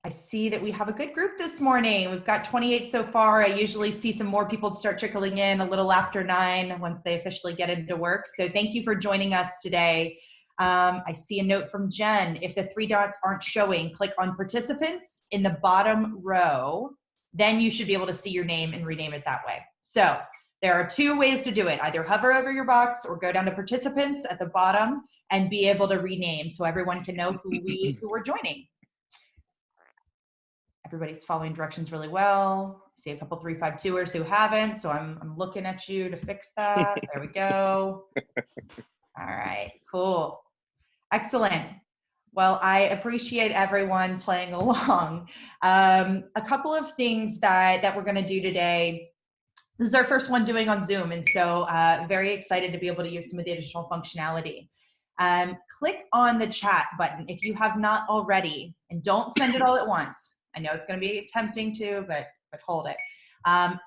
I see that we have a good group this morning. We've got 28 so far. I usually see some more people start trickling in a little after 9 once they officially get into work. So thank you for joining us today. I see a note from Jen. If the 3 dots aren't showing, click on participants in the bottom row. Then you should be able to see your name and rename it that way. So there are 2 ways to do it. Either hover over your box or go down to participants at the bottom and be able to rename so everyone can know who we're joining. Everybody's following directions really well. I see a couple 352ers who haven't, so I'm looking at you to fix that. There we go. All right, cool. Excellent. Well, I appreciate everyone playing along. A couple of things that we're going to do today. This is our first one doing on Zoom, and so very excited to be able to use some of the additional functionality. Click on the chat button if you have not already, and don't send it all at once. I know it's going to be tempting to, but hold it.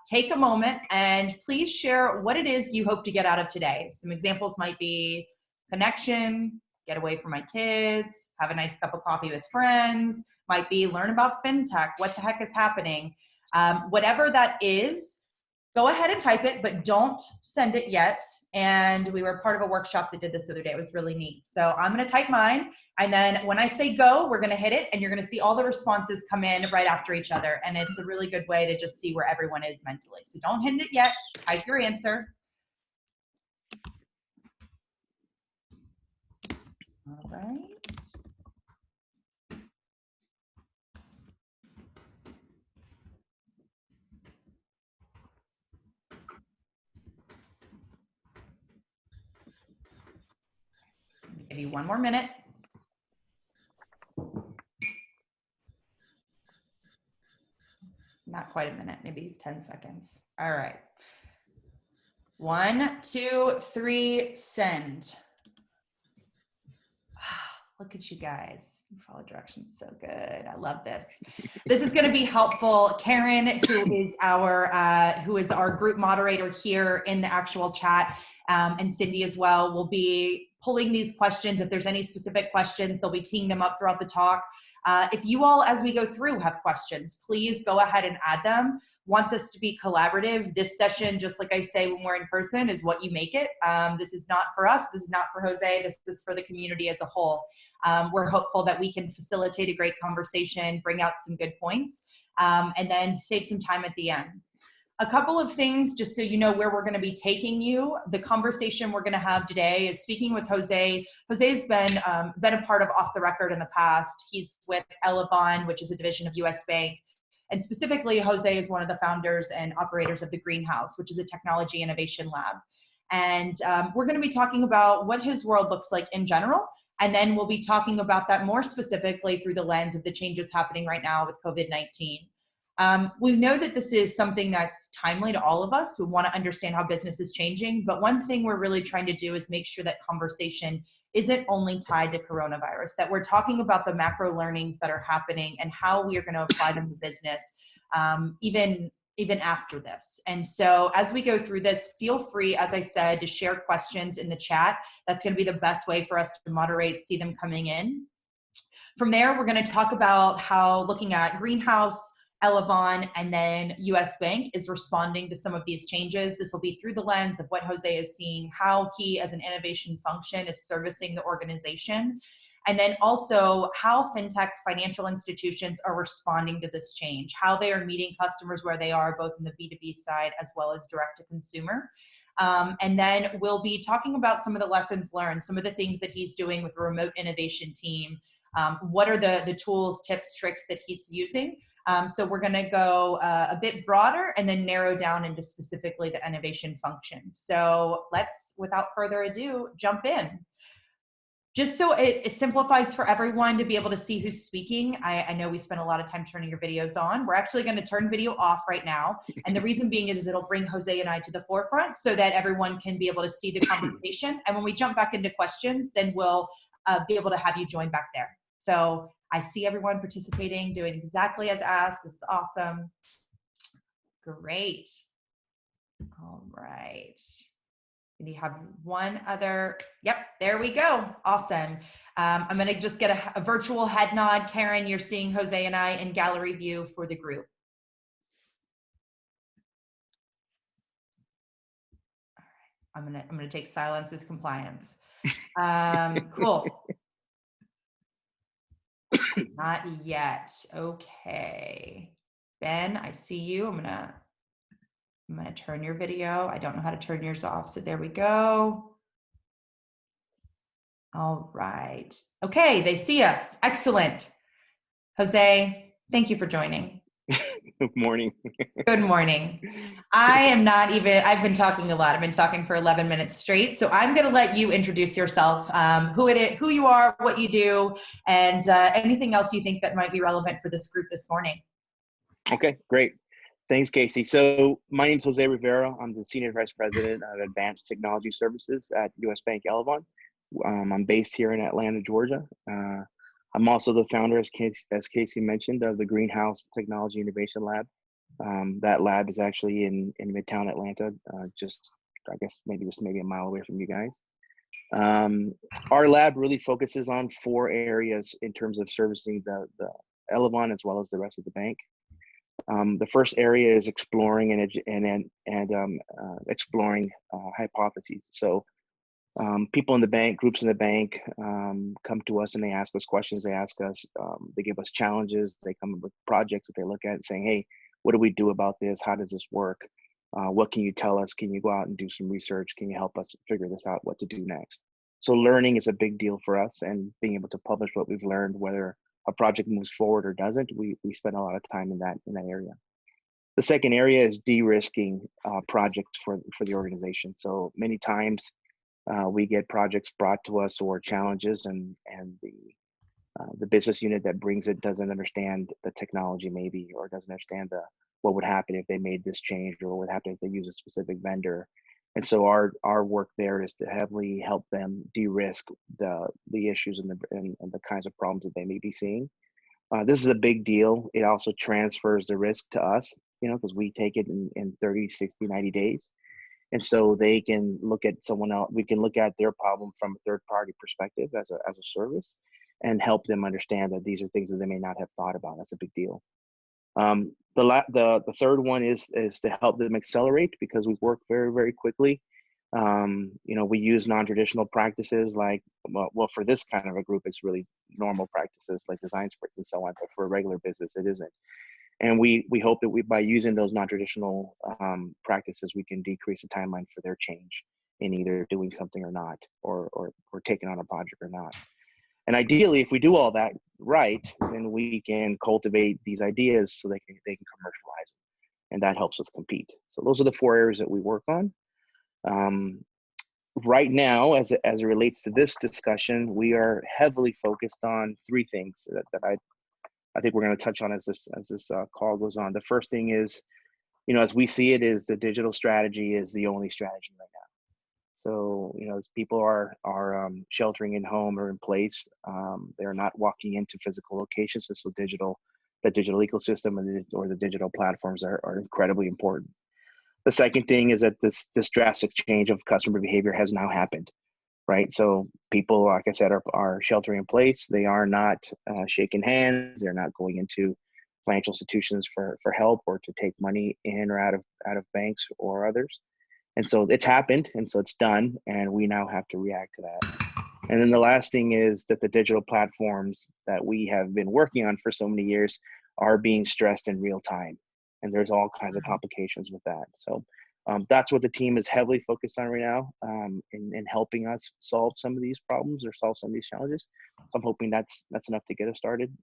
Take a moment and please share what it is you hope to get out of today. Some examples might be connection, get away from my kids, have a nice cup of coffee with friends, might be learn about fintech, what the heck is happening. Whatever that is, go ahead and type it, but don't send it yet. And we were part of a workshop that did this the other day. It was really neat. So I'm going to type mine. And then when I say go, we're going to hit it. And you're going to see all the responses come in right after each other. And it's a really good way to just see where everyone is mentally. So don't hit it yet. Type your answer. All right. Maybe one more minute. Not quite a minute, maybe 10 seconds. All right. 1, 2, 3, send. Look at you guys. You follow directions so good. I love this. This is going to be helpful. Karen, who is our group moderator here in the actual chat, and Cindy as well, will be pulling these questions. If there's any specific questions, they'll be teeing them up throughout the talk. If you all, as we go through, have questions, please go ahead and add them. Want this to be collaborative. This session, just like I say when we're in person, is what you make it. This is not for us. This is not for Jose. This is for the community as a whole. We're hopeful that we can facilitate a great conversation, bring out some good points, and then save some time at the end. A couple of things, just so you know where we're going to be taking you. The conversation we're going to have today is speaking with Jose. Jose's been a part of Off the Record in the past. He's with Elavon, which is a division of US Bank. And specifically, Jose is one of the founders and operators of the Greenhouse, which is a technology innovation lab. And we're going to be talking about what his world looks like in general. And then we'll be talking about that more specifically through the lens of the changes happening right now with COVID-19. We know that this is something that's timely to all of us. We want to understand how business is changing. But one thing we're really trying to do is make sure that conversation isn't only tied to coronavirus, that we're talking about the macro learnings that are happening and how we are going to apply them to business, even after this. And so as we go through this, feel free, as I said, to share questions in the chat. That's going to be the best way for us to moderate, see them coming in. From there, we're going to talk about how looking at Greenhouse, Elavon, and then US Bank is responding to some of these changes. This will be through the lens of what Jose is seeing, how he as an innovation function is servicing the organization, and then also how fintech financial institutions are responding to this change, how they are meeting customers where they are, both in the B2B side as well as direct to consumer. And then we'll be talking about some of the lessons learned, some of the things that he's doing with the remote innovation team. What are the tools, tips, tricks that he's using? So we're going to go a bit broader and then narrow down into specifically the innovation function. So let's, without further ado, jump in. Just so it simplifies for everyone to be able to see who's speaking. I know we spent a lot of time turning your videos on. We're actually going to turn video off right now. And the reason being is it'll bring Jose and I to the forefront so that everyone can be able to see the conversation. And when we jump back into questions, then we'll be able to have you join back there. So I see everyone participating, doing exactly as asked. This is awesome. Great. All right. We have one other. Yep, there we go. Awesome. I'm going to just get a virtual head nod. Karen, you're seeing Jose and I in gallery view for the group. All right. I'm gonna take silence as compliance. Cool. Not yet. Okay. Ben, I see you. I'm gonna turn your video. I don't know how to turn yours off. So there we go. All right. Okay, they see us. Excellent. Jose, thank you for joining. Good morning. Good morning. I've been talking a lot. I've been talking for 11 minutes straight. So I'm going to let you introduce yourself, who you are, what you do, and anything else you think that might be relevant for this group this morning. Okay, great. Thanks, Kacie. So my name is Jose Rivera. I'm the Senior Vice President of Advanced Technology Services at US Bank Elavon. I'm based here in Atlanta, Georgia. I'm also the founder, as Kacie mentioned, of the Greenhouse Technology Innovation Lab. That lab is actually in Midtown Atlanta, just maybe a mile away from you guys. Our lab really focuses on 4 areas in terms of servicing the Elavon as well as the rest of the bank. The first area is exploring and exploring hypotheses. So people in the bank, groups in the bank, come to us and they ask us questions. They ask us, they give us challenges. They come up with projects that they look at and saying, hey, what do we do about this? How does this work? What can you tell us? Can you go out and do some research? Can you help us figure this out, what to do next? So learning is a big deal for us, and being able to publish what we've learned, whether a project moves forward or doesn't, we spend a lot of time in that area. The second area is de-risking projects for the organization. So many times we get projects brought to us or challenges, and the business unit that brings it doesn't understand the technology maybe, or doesn't understand what would happen if they made this change, or what would happen if they use a specific vendor. And so our work there is to heavily help them de-risk the issues and the kinds of problems that they may be seeing. This is a big deal. It also transfers the risk to us, because we take it in 30, 60, 90 days. And so they can look at someone else. We can look at their problem from a third-party perspective as a service, and help them understand that these are things that they may not have thought about. That's a big deal. The third one is to help them accelerate, because we work very, very quickly. We use non-traditional practices like, well, for this kind of a group, it's really normal practices like design sprints and so on, but for a regular business, it isn't. And we hope that by using those non-traditional practices, we can decrease the timeline for their change in either doing something or not, or taking on a project or not. And ideally, if we do all that right, then we can cultivate these ideas so they can commercialize them, and that helps us compete. So those are the 4 areas that we work on. Right now, as it relates to this discussion, we are heavily focused on 3 things that I think we're going to touch on as this call goes on. The first thing is, as we see it, is the digital strategy is the only strategy right now. So, as people are sheltering in home or in place, they're not walking into physical locations. So the digital ecosystem or the digital platforms are incredibly important. The second thing is that this drastic change of customer behavior has now happened, right? So people, like I said, are sheltering in place. They are not shaking hands. They're not going into financial institutions for help or to take money in or out of banks or others. And so it's happened, and so it's done, and we now have to react to that. And then the last thing is that the digital platforms that we have been working on for so many years are being stressed in real time. And there's all kinds of complications with that. So that's what the team is heavily focused on right now, in helping us solve some of these problems or solve some of these challenges. So I'm hoping that's enough to get us started.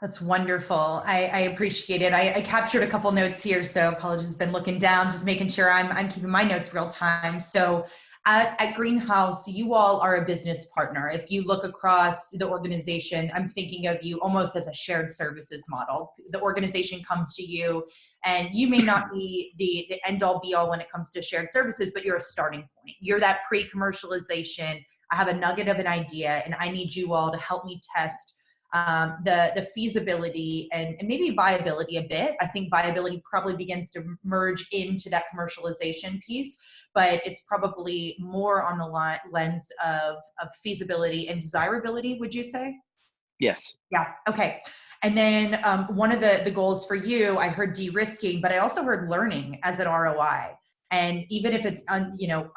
That's wonderful. I appreciate it. I captured a couple notes here, so apologies, been looking down, just making sure I'm keeping my notes real time. So at Greenhouse, you all are a business partner. If you look across the organization, I'm thinking of you almost as a shared services model. The organization comes to you, and you may not be the end all be all when it comes to shared services, but you're a starting point. You're that pre-commercialization. I have a nugget of an idea, and I need you all to help me test the feasibility and maybe viability a bit. I think viability probably begins to merge into that commercialization piece, but it's probably more on the lens of feasibility and desirability, would you say? Yes. Yeah. Okay. And then one of the goals for you, I heard de-risking, but I also heard learning as an ROI. And even if it's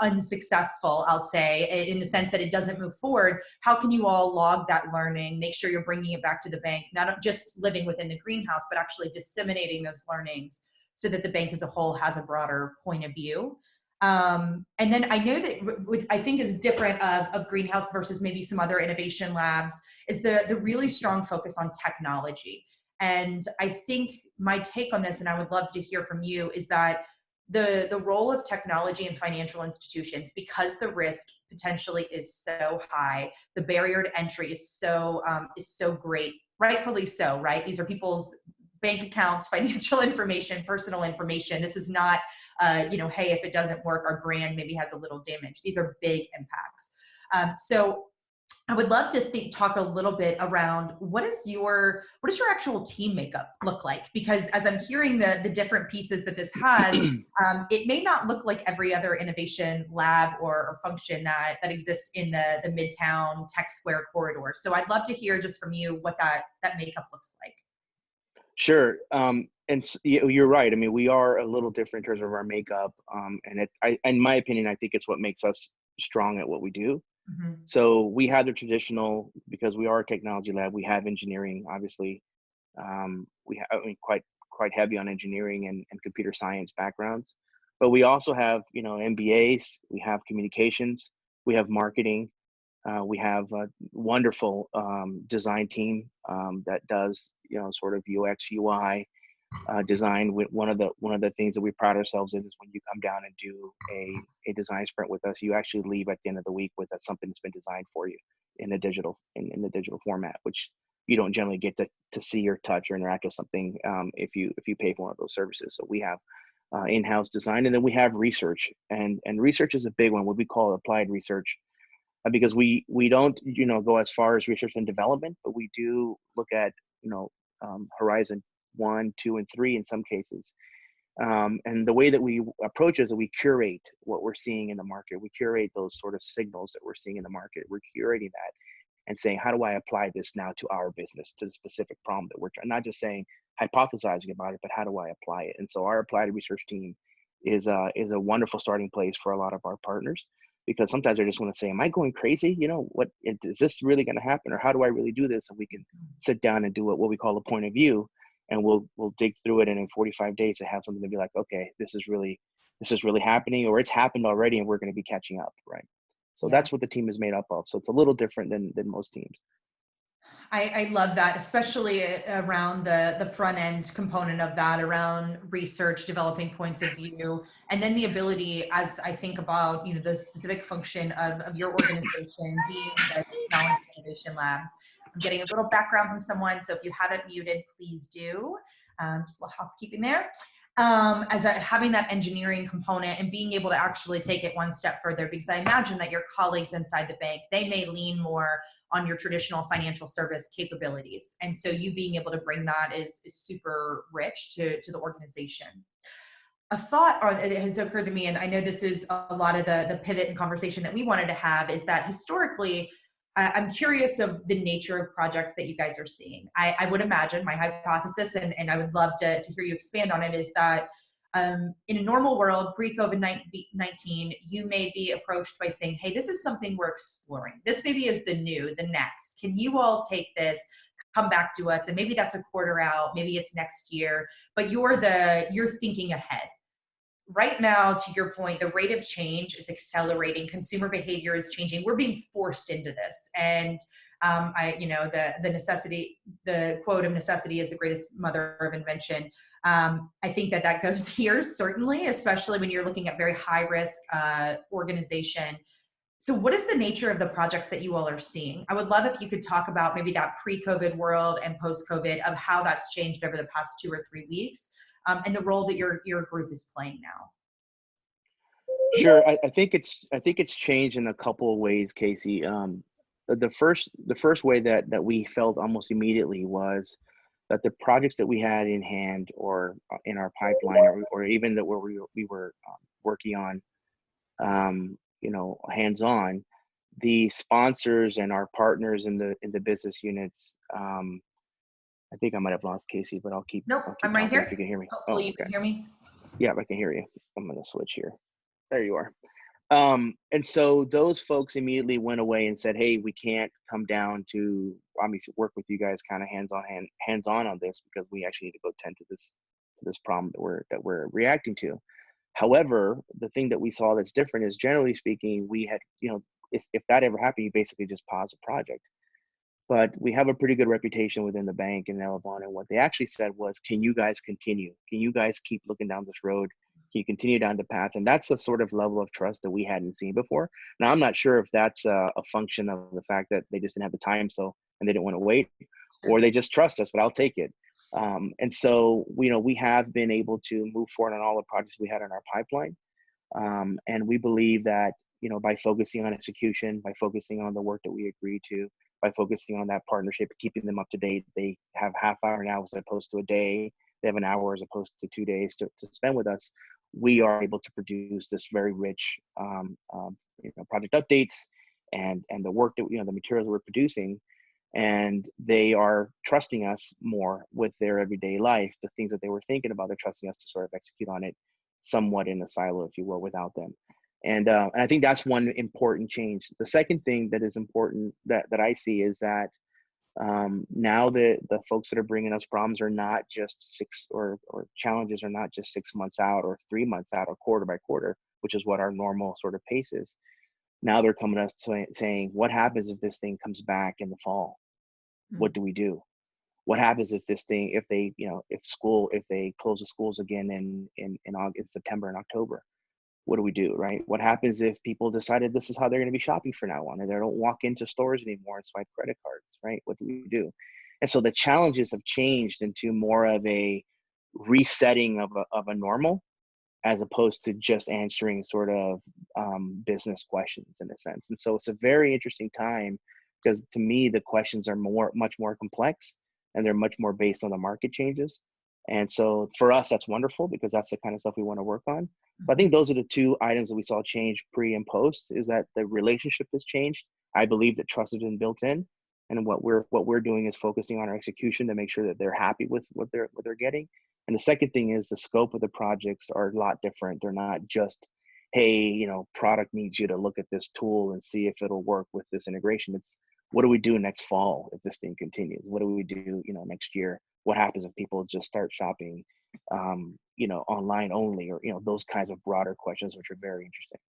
unsuccessful, I'll say, in the sense that it doesn't move forward, how can you all log that learning, make sure you're bringing it back to the bank, not just living within the greenhouse, but actually disseminating those learnings so that the bank as a whole has a broader point of view. And then I know that what I think is different of Greenhouse versus maybe some other innovation labs is the really strong focus on technology. And I think my take on this, and I would love to hear from you, is that the role of technology in financial institutions, because the risk potentially is so high, the barrier to entry is so great, rightfully so, right? These are people's bank accounts, financial information, personal information. This is not, hey, if it doesn't work, our brand maybe has a little damage. These are big impacts. So I would love to talk a little bit around what does your actual team makeup look like? Because as I'm hearing the different pieces that this has, it may not look like every other innovation lab or function that exists in the Midtown Tech Square corridor. So I'd love to hear just from you what that makeup looks like. Sure. And you're right. I mean, we are a little different in terms of our makeup. And in my opinion, I think it's what makes us strong at what we do. Mm-hmm. So we have the traditional, because we are a technology lab, we have engineering, obviously. Quite heavy on engineering and computer science backgrounds. But we also have, MBAs, we have communications, we have marketing, we have a wonderful design team that does, sort of UX, UI design. One of the things that we pride ourselves in is when you come down and do a design sprint with us, you actually leave at the end of the week with something that's been designed for you in the digital format, which you don't generally get to see or touch or interact with something if you pay for one of those services. So we have in-house design, and then we have research, and research is a big one, what we call applied research, because we don't go as far as research and development, but we do look at horizon 1, 2, and 3 in some cases. And the way that we approach is that we curate what we're seeing in the market. We curate those sort of signals that we're seeing in the market. We're curating that and saying, how do I apply this now to our business, to the specific problem that we're trying, not just saying, hypothesizing about it, but how do I apply it? And so our applied research team is a wonderful starting place for a lot of our partners, because sometimes they just want to say, am I going crazy? Is this really going to happen? Or how do I really do this? And we can sit down and do what we call a point of view, and we'll dig through it. And in 45 days to have something to be like, okay, this is really happening, or it's happened already and we're going to be catching up. Right. So Yeah. that's what the team is made up of. So it's a little different than most teams. I love that, especially around the front end component of that, around research, developing points of view, and then the ability, as I think about the specific function of your organization being the Technology Innovation Lab. I'm getting a little background from someone, so if you haven't muted, please do. Just a little housekeeping there. Having that engineering component and being able to actually take it one step further, because I imagine that your colleagues inside the bank, they may lean more on your traditional financial service capabilities. And so you being able to bring that is super rich to the organization. A thought that has occurred to me, and I know this is a lot of the pivot and conversation that we wanted to have, is that historically, I'm curious of the nature of projects that you guys are seeing. I would imagine, my hypothesis, and I would love to hear you expand on it, is that in a normal world, pre-COVID-19, you may be approached by saying, hey, this is something we're exploring. This maybe is the next. Can you all take this, come back to us? And maybe that's a quarter out, maybe it's next year, but you're thinking ahead. Right now, to your point, the rate of change is accelerating. Consumer behavior is changing. We're being forced into this. And the quote of necessity is the greatest mother of invention. I think that goes here, certainly, especially when you're looking at very high risk organization. So what is the nature of the projects that you all are seeing? I would love if you could talk about maybe that pre-COVID world and post-COVID, of how that's changed over the past 2 or 3 weeks, and the role that your group is playing now. Sure. I think it's changed in a couple of ways, Kacie. the first way that we felt almost immediately was that the projects that we had in hand or in our pipeline, or even that where we were working on, hands on, the sponsors and our partners in the business units. I think I might have lost Kacie, but Nope, I'll keep I'm right talking if you here. can hear me. Hopefully Oh, you okay. can hear me. Yeah, I can hear you. I'm gonna switch here. There you are. And so those folks immediately went away and said, "Hey, we can't come down to obviously work with you guys, kind of hands on this, because we actually need to go tend to this problem that we're reacting to." However, the thing that we saw that's different is, generally speaking, we had, if that ever happened, you basically just pause a project. But we have a pretty good reputation within the bank in Elavon, and what they actually said was, "Can you guys continue? Can you guys keep looking down this road? Can you continue down the path?" And that's a sort of level of trust that we hadn't seen before. Now, I'm not sure if that's a function of the fact that they just didn't have the time, and they didn't want to wait, or they just trust us. But I'll take it. And so, we have been able to move forward on all the projects we had in our pipeline, and we believe that, by focusing on execution, by focusing on the work that we agreed to, by focusing on that partnership, keeping them up to date. They have half hour now as opposed to a day. They have an hour as opposed to 2 days to spend with us. We are able to produce this very rich, project updates and the work that, the materials we're producing. And they are trusting us more with their everyday life. The things that they were thinking about, they're trusting us to sort of execute on it somewhat in a silo, if you will, without them. And I think that's one important change. The second thing that is important that I see is that now the folks that are bringing us problems are not just or challenges are not just 6 months out or 3 months out or quarter by quarter, which is what our normal sort of pace is. Now they're coming to us saying, "What happens if this thing comes back in the fall? What do we do? What happens if this thing, if they, if they close the schools again in August, September, and October? What do we do, right? What happens if people decided this is how they're going to be shopping from now on, and they don't walk into stores anymore and swipe credit cards, right? What do we do?" And so the challenges have changed into more of a resetting of a normal, as opposed to just answering sort of business questions in a sense. And so it's a very interesting time, because to me, the questions are much more complex, and they're much more based on the market changes. And so for us, that's wonderful, because that's the kind of stuff we want to work on. But I think those are the two items that we saw change pre and post, is that the relationship has changed. I believe that trust has been built in. And what we're doing is focusing on our execution to make sure that they're happy with what they're getting. And the second thing is the scope of the projects are a lot different. They're not just, "Hey, product needs you to look at this tool and see if it'll work with this integration." It's, what do we do next fall if this thing continues? What do we do, next year? What happens if people just start shopping, online only, or, those kinds of broader questions, which are very interesting.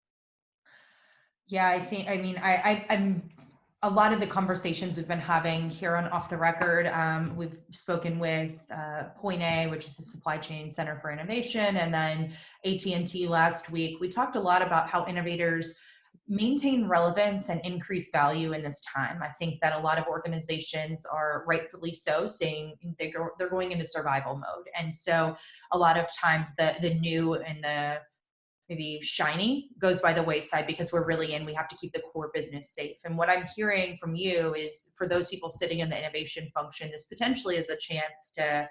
Yeah, I mean, I'm a lot of the conversations we've been having here on Off the Record. We've spoken with Point A, which is the Supply Chain Center for Innovation, and then AT&T last week. We talked a lot about how innovators maintain relevance and increase value in this time. I think that a lot of organizations are rightfully so saying they're going into survival mode. And so a lot of times the new and the maybe shiny goes by the wayside, because we're really we have to keep the core business safe. And what I'm hearing from you is, for those people sitting in the innovation function, this potentially is a chance to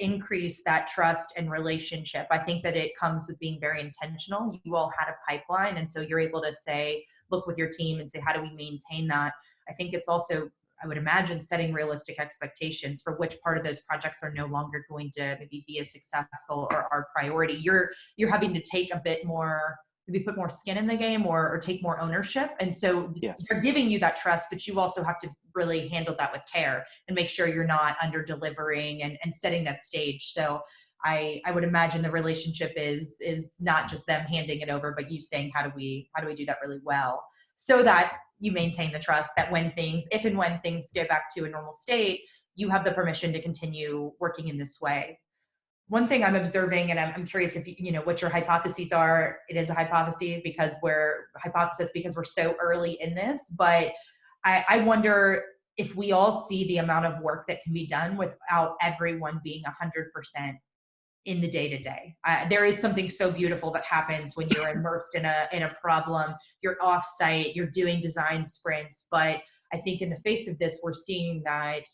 increase that trust and relationship. I think that it comes with being very intentional. You all had a pipeline, and so you're able to say, look with your team and say, how do we maintain that? I think it's also, I would imagine, setting realistic expectations for which part of those projects are no longer going to maybe be as successful or our priority. You're having to take a bit more, maybe put more skin in the game, or take more ownership. And so Yes. they're giving you that trust, but you also have to really handle that with care and make sure you're not under delivering and setting that stage. So I would imagine the relationship is not just them handing it over, but you saying, how do we do that really well, so that you maintain the trust that if and when things get back to a normal state, you have the permission to continue working in this way. One thing I'm observing, and I'm curious if what your hypotheses are. It is a hypothesis because we're so early in this, but I wonder if we all see the amount of work that can be done without everyone being 100% in the day-to-day. There is something so beautiful that happens when you're immersed in a problem. You're off-site, you're doing design sprints, but I think in the face of this, we're seeing that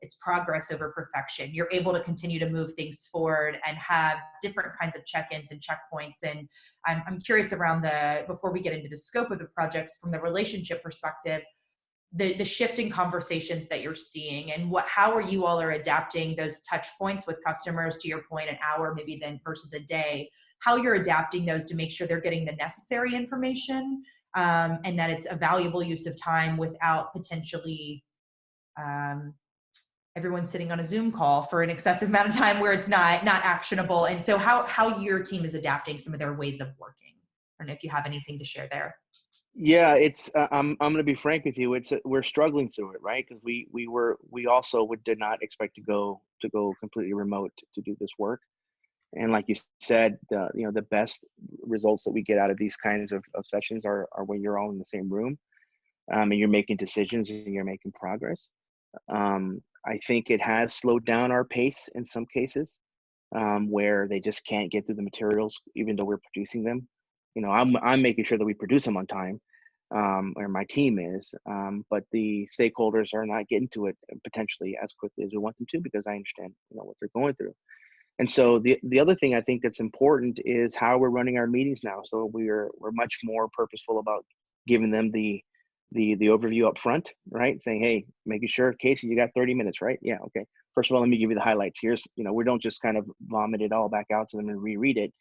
it's progress over perfection. You're able to continue to move things forward and have different kinds of check-ins and checkpoints. And I'm curious around before we get into the scope of the projects, from the relationship perspective, the shifting conversations that you're seeing, and how are you all are adapting those touch points with customers, to your point, an hour maybe then versus a day, how you're adapting those to make sure they're getting the necessary information, and that it's a valuable use of time without potentially everyone sitting on a Zoom call for an excessive amount of time where it's not actionable. And so how your team is adapting some of their ways of working. I don't know if you have anything to share there. Yeah, it's I'm going to be frank with you. We're struggling through it, right? Because we also did not expect to go completely remote to do this work. And like you said, the best results that we get out of these kinds of sessions are when you're all in the same room, and you're making decisions and you're making progress. I think it has slowed down our pace in some cases, where they just can't get through the materials, even though we're producing them. I'm making sure that we produce them on time, or my team is, but the stakeholders are not getting to it potentially as quickly as we want them to, because I understand, what they're going through. And so the other thing I think that's important is how we're running our meetings now. So we're much more purposeful about giving them the overview up front, right? Saying, hey, making sure, Kacie, you got 30 minutes, right? Yeah, okay. First of all, let me give you the highlights. Here's, we don't just kind of vomit it all back out to them and reread it.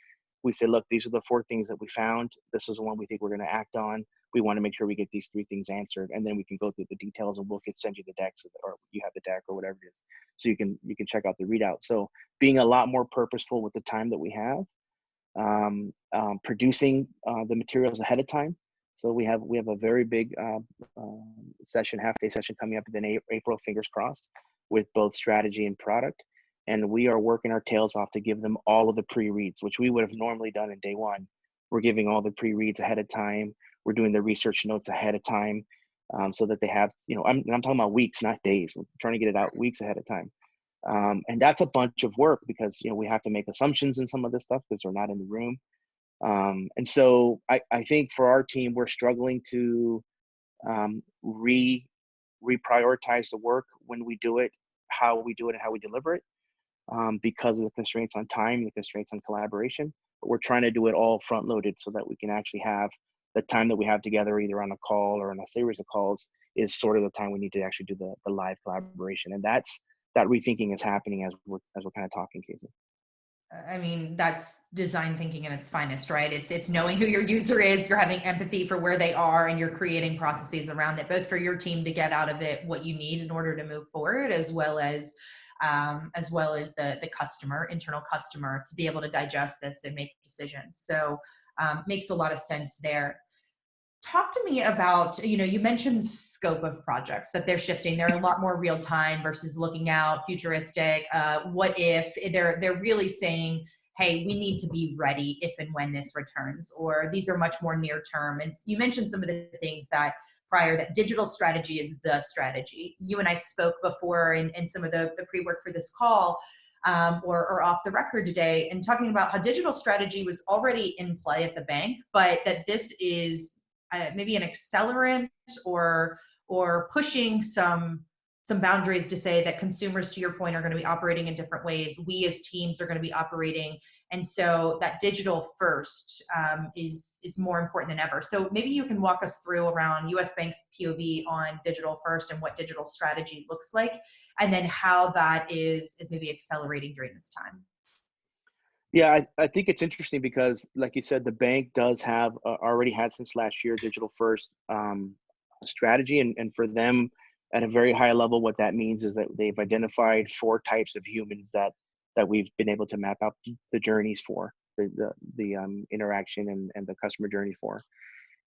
We say, look, these are the 4 things that we found. This is the one we think we're going to act on. We want to make sure we get these 3 things answered, and then we can go through the details, and we'll send you the deck, or you have the deck or whatever it is, so you can check out the readout. So being a lot more purposeful with the time that we have, producing the materials ahead of time. So we have a very big session, half-day session coming up in April, fingers crossed, with both strategy and product. And we are working our tails off to give them all of the pre-reads, which we would have normally done in day one. We're giving all the pre-reads ahead of time. We're doing the research notes ahead of time, so that they have, I'm talking about weeks, not days. We're trying to get it out weeks ahead of time. And that's a bunch of work, because, we have to make assumptions in some of this stuff because they're not in the room. And so I think for our team, we're struggling to reprioritize the work when we do it, how we do it, and how we deliver it, because of the constraints on time, the constraints on collaboration. But we're trying to do it all front loaded so that we can actually have the time that we have together, either on a call or on a series of calls, is sort of the time we need to actually do the live collaboration. And that rethinking is happening as we're kind of talking, Kacie. I mean, that's design thinking in its finest, right? It's knowing who your user is, you're having empathy for where they are, and you're creating processes around it, both for your team to get out of it what you need in order to move forward, as well as the customer, internal customer, to be able to digest this and make decisions. So makes a lot of sense there. Talk to me about, you mentioned scope of projects, that they're shifting. They're a lot more real time versus looking out futuristic. What if they're really saying, hey, we need to be ready if and when this returns, or these are much more near term. And you mentioned some of the things that digital strategy is the strategy. You and I spoke before in some of the pre-work for this call, or off the record today, and talking about how digital strategy was already in play at the bank, but that this is maybe an accelerant or pushing some boundaries to say that consumers, to your point, are going to be operating in different ways. We as teams are going to be operating. And so that digital first is more important than ever. So maybe you can walk us through around US Bank's POV on digital first and what digital strategy looks like, and then how that is maybe accelerating during this time. Yeah, I think it's interesting because, like you said, the bank does have already had since last year digital first strategy, and for them at a very high level, what that means is that they've identified 4 types of humans that we've been able to map out the journeys for, the interaction and the customer journey for,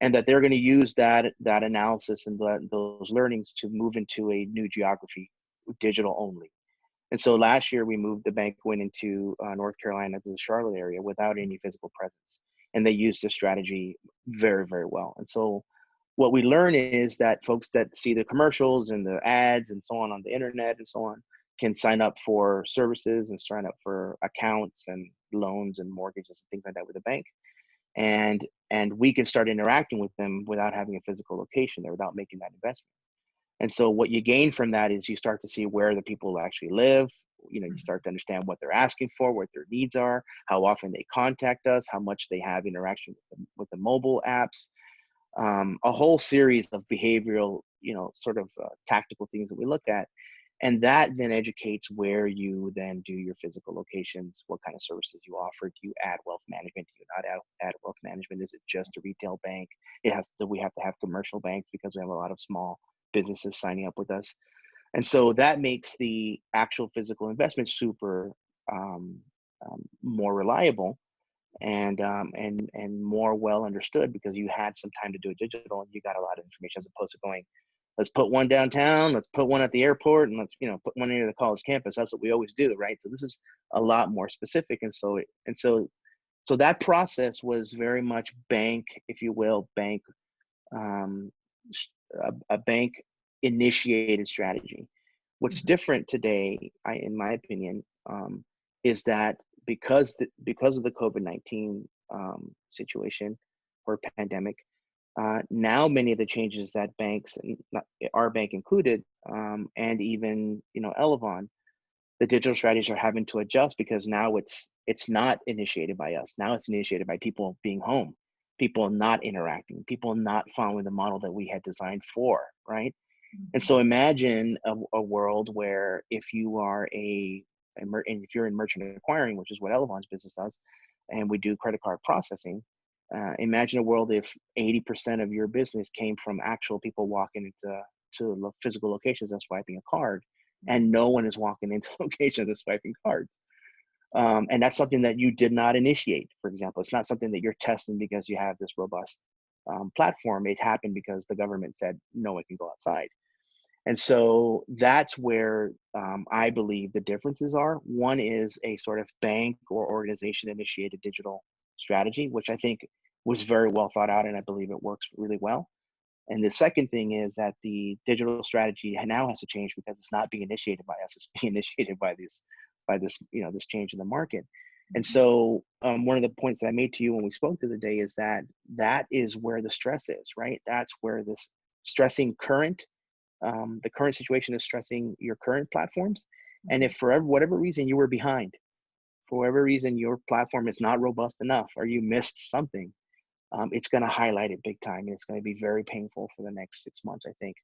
and that they're going to use that analysis and those learnings to move into a new geography, digital only. And so last year the bank went into North Carolina, to the Charlotte area, without any physical presence. And they used the strategy very, very well. And so what we learn is that folks that see the commercials and the ads and so on the internet and so on can sign up for services and sign up for accounts and loans and mortgages and things like that with the bank. And we can start interacting with them without having a physical location there, without making that investment. And so what you gain from that is you start to see where the people actually live. You start to understand what they're asking for, what their needs are, how often they contact us, how much they have interaction with the mobile apps, a whole series of behavioral, sort of tactical things that we look at. And that then educates where you then do your physical locations, what kind of services you offer. Do you add wealth management? Do you not add wealth management? Is it just a retail bank? We have to have commercial banks because we have a lot of small businesses signing up with us. And so that makes the actual physical investment super more reliable and more well understood, because you had some time to do it digital and you got a lot of information, as opposed to going, let's put one downtown, let's put one at the airport, and let's put one near the college campus. That's what we always do, right? So this is a lot more specific. And so that process was very much bank, if you will, um, a bank initiated strategy. What's different today, in my opinion, is that because of the COVID-19 situation or pandemic, now many of the changes that banks, our bank included, and even Elavon, the digital strategies are having to adjust, because now it's not initiated by us. Now it's initiated by people being home, people not interacting, people not following the model that we had designed for, right? And so imagine a world where if you are and if you're in merchant acquiring, which is what Elavon's business does, and we do credit card processing, imagine a world if 80% of your business came from actual people walking into physical locations and swiping a card, and no one is walking into locations and swiping cards. And that's something that you did not initiate, for example. It's not something that you're testing because you have this robust platform. It happened because the government said, no one can go outside. And so that's where I believe the differences are. One is a sort of bank or organization initiated digital strategy, which I think was very well thought out, and I believe it works really well. And the second thing is that the digital strategy now has to change, because it's not being initiated by us; it's being initiated by this this change in the market. And so one of the points that I made to you when we spoke the other day is that is where the stress is, right? That's where this stressing the current situation is stressing your current platforms. And if for whatever reason you were behind, for whatever reason your platform is not robust enough, or you missed something, it's going to highlight it big time, and it's going to be very painful for the next 6 months, I think.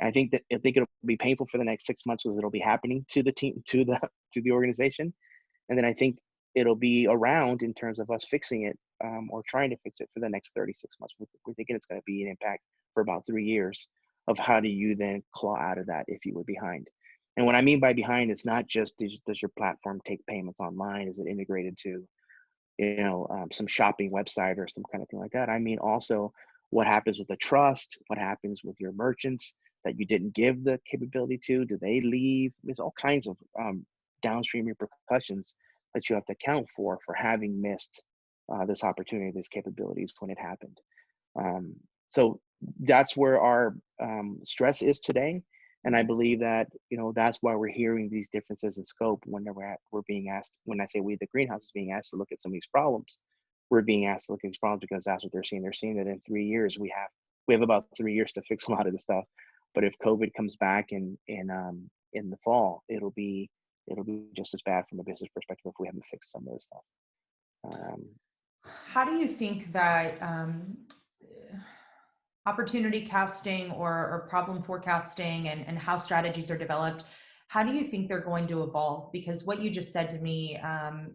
And I think it'll be painful for the next 6 months because it'll be happening to the team, to the organization. And then I think it'll be around in terms of us fixing it, or trying to fix it, for the next 36 months. We're thinking it's going to be an impact for about 3 years of how do you then claw out of that if you were behind. And what I mean by behind, it's not just does your platform take payments online? Is it integrated to some shopping website or some kind of thing like that? I mean, also what happens with the trust, what happens with your merchants that you didn't give the capability to? Do they leave? There's all kinds of downstream repercussions that you have to account for having missed this opportunity, these capabilities when it happened. So that's where our stress is today. And I believe that, that's why we're hearing these differences in scope whenever we're being asked. When I say we, the greenhouse is being asked to look at some of these problems, we're being asked to look at these problems because that's what they're seeing. They're seeing that in 3 years, we have about 3 years to fix a lot of the stuff. But if COVID comes back in the fall, it'll be just as bad from a business perspective if we haven't fixed some of this stuff. How do you think that opportunity casting or problem forecasting and how strategies are developed, how do you think they're going to evolve? Because what you just said to me, I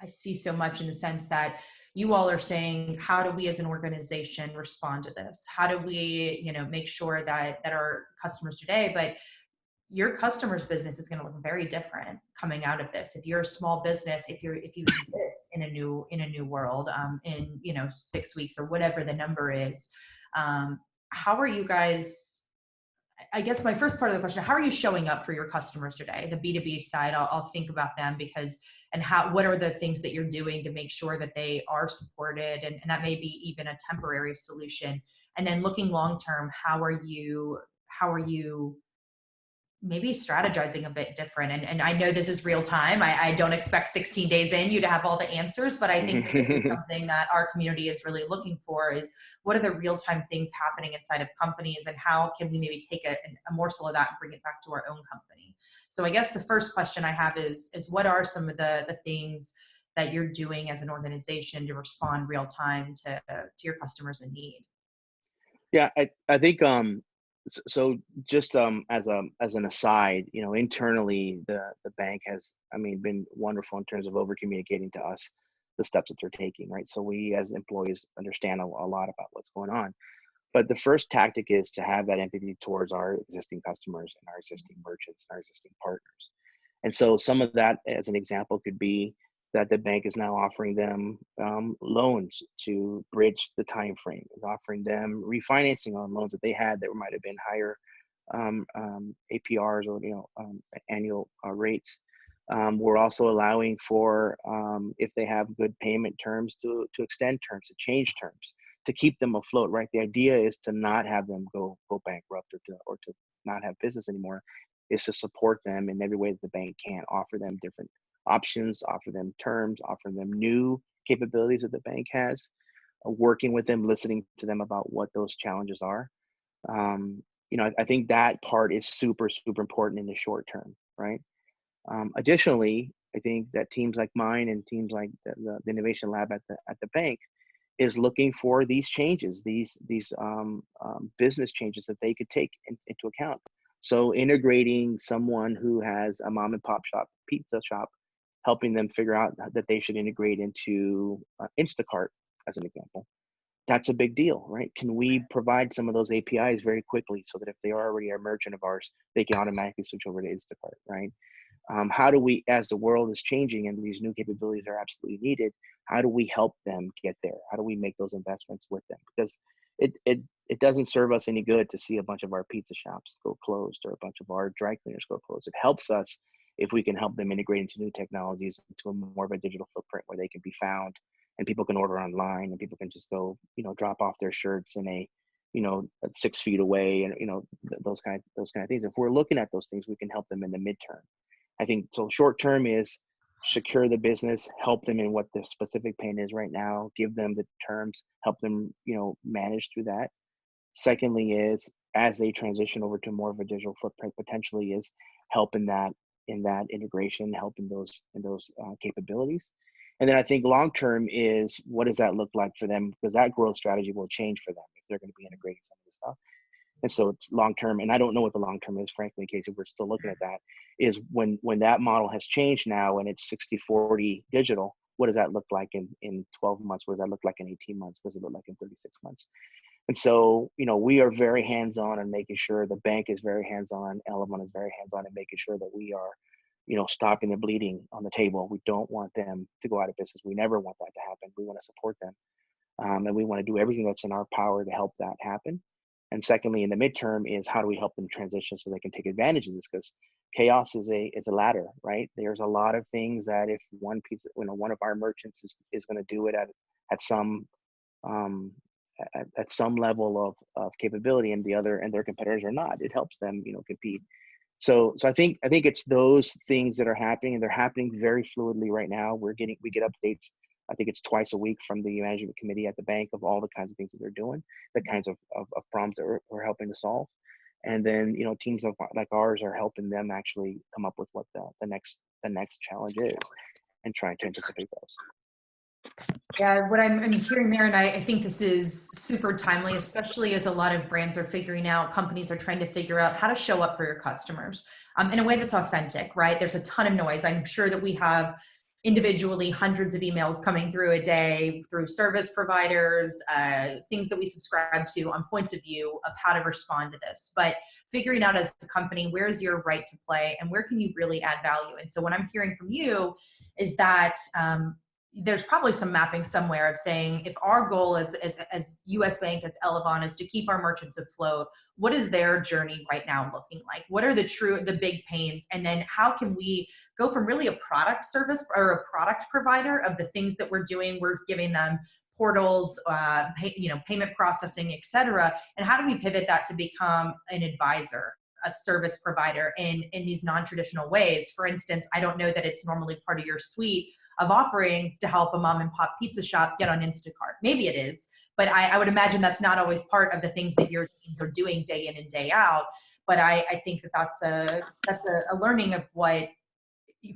see so much in the sense that you all are saying, how do we as an organization respond to this? How do we, make sure that our customers today, but your customer's business is going to look very different coming out of this. If you're a small business, if you exist in a new world, in 6 weeks or whatever the number is, how are you guys? I guess my first part of the question: how are you showing up for your customers today? The B2B side, I'll think about them what are the things that you're doing to make sure that they are supported, and that may be even a temporary solution. And then looking long term, how are you maybe strategizing a bit different. And I know this is real time. I don't expect 16 days in you to have all the answers, but I think that this is something that our community is really looking for, is what are the real time things happening inside of companies, and how can we maybe take a morsel of that and bring it back to our own company? So I guess the first question I have is what are some of the things that you're doing as an organization to respond real time to your customers in need? Yeah, I think so just as an aside, internally the bank has, I mean, been wonderful in terms of over communicating to us the steps that they're taking, right? So we as employees understand a lot about what's going on. But the first tactic is to have that empathy towards our existing customers and our existing merchants and our existing partners. And so some of that, as an example, could be that the bank is now offering them loans to bridge the time frame, is offering them refinancing on loans that they had that might have been higher APRs or annual rates. We're also allowing for, if they have good payment terms, to extend terms, to change terms, to keep them afloat. Right. The idea is to not have them go bankrupt, or to not have business anymore. Is to support them in every way that the bank can, offer them different options, offer them terms, offer them new capabilities that the bank has, working with them, listening to them about what those challenges are. I think that part is super, super important in the short term, right? Additionally, I think that teams like mine and teams like the innovation lab at the bank is looking for these changes, these business changes that they could take into account. So integrating someone who has a mom and pop shop, pizza shop, helping them figure out that they should integrate into Instacart, as an example. That's a big deal, right? Can we provide some of those APIs very quickly so that if they are already a merchant of ours, they can automatically switch over to Instacart, right? How do we, as the world is changing and these new capabilities are absolutely needed, how do we help them get there? How do we make those investments with them? Because it doesn't serve us any good to see a bunch of our pizza shops go closed or a bunch of our dry cleaners go closed. It helps us if we can help them integrate into new technologies, into a more of a digital footprint where they can be found and people can order online and people can just go, drop off their shirts in a, 6 feet away, and those kind of things. If we're looking at those things, we can help them in the midterm. I think so. Short term is secure the business, help them in what the specific pain is right now, give them the terms, help them, manage through that. Secondly is, as they transition over to more of a digital footprint, potentially is help in that integration, help in those capabilities. And then I think long term is, what does that look like for them? Because that growth strategy will change for them if they're going to be integrating some of this stuff. And so it's long term, and I don't know what the long term is, frankly, Kacie. We're still looking at that. Is when that model has changed now and it's 60-40 digital, what does that look like in 12 months? What does that look like in 18 months? What does it look like in 36 months? And so, we are very hands-on and making sure the bank is very hands-on, Elavon is very hands-on in making sure that we are, stopping the bleeding on the table. We don't want them to go out of business. We never want that to happen. We want to support them. And we want to do everything that's in our power to help that happen. And secondly, in the midterm is, how do we help them transition so they can take advantage of this? Because chaos is a ladder, right? There's a lot of things that if one of our merchants is going to do it at some level of capability, and their competitors are not, it helps them compete. So I think it's those things that are happening, and they're happening very fluidly right now. We get updates. I think it's twice a week from the management committee at the bank of all the kinds of things that they're doing, the kinds of problems that we're helping to solve. And then, teams like ours are helping them actually come up with what the next challenge is and trying to anticipate those. Yeah, what I'm hearing there, and I think this is super timely, especially as a lot of brands are figuring out, companies are trying to figure out how to show up for your customers in a way that's authentic, right? There's a ton of noise. I'm sure that we have individually hundreds of emails coming through a day through service providers, things that we subscribe to on points of view of how to respond to this. But figuring out as a company, where's your right to play and where can you really add value? And so what I'm hearing from you is that there's probably some mapping somewhere of saying, if our goal as US Bank, as Elavon, is to keep our merchants afloat, what is their journey right now looking like? What are the big pains? And then how can we go from really a product service or a product provider of the things that we're doing? We're giving them portals, payment processing, et cetera. And how do we pivot that to become an advisor a service provider in these non-traditional ways. For instance, I don't know that it's normally part of your suite of offerings to help a mom and pop pizza shop get on Instacart. Maybe it is, but I would imagine that's not always part of the things that your teams are doing day in and day out. But I think that's a learning of what,